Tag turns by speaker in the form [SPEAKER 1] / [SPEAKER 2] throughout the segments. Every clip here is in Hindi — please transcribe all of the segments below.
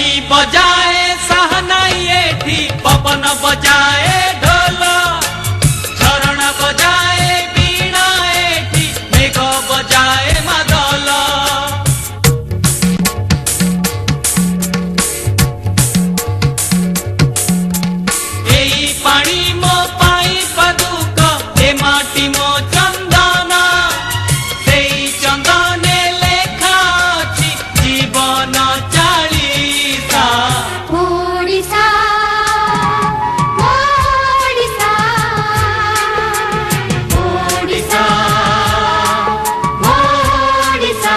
[SPEAKER 1] कोई बजाए सहनाई एठी पवन बजाए ढोल झरणा बजाए बीणा एठी मेघ बजाए मादल एई पानी मो पाई पदुक ए माटी मो चंदन सेई चंदने लेखा अछि जीवन चालीसा
[SPEAKER 2] ओडिसा ओडिसा ओडिसा ओडिसा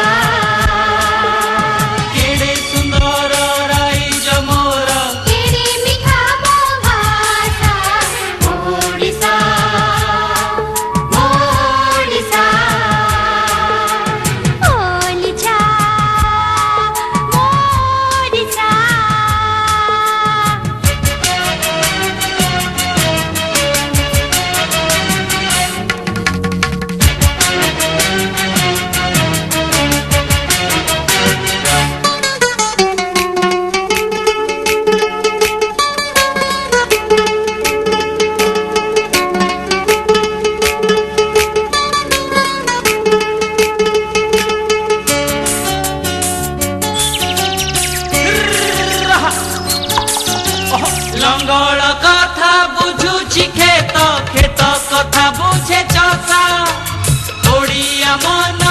[SPEAKER 1] केड़े सुंदर राइज मोर
[SPEAKER 2] केड़े मिठा मो भाषा ओडिसा ओडिसा ओलिचा ओडिसा
[SPEAKER 1] लंगड़ कथा बुझुछि खेत खेत कथा बुझे चषा ओडिया मन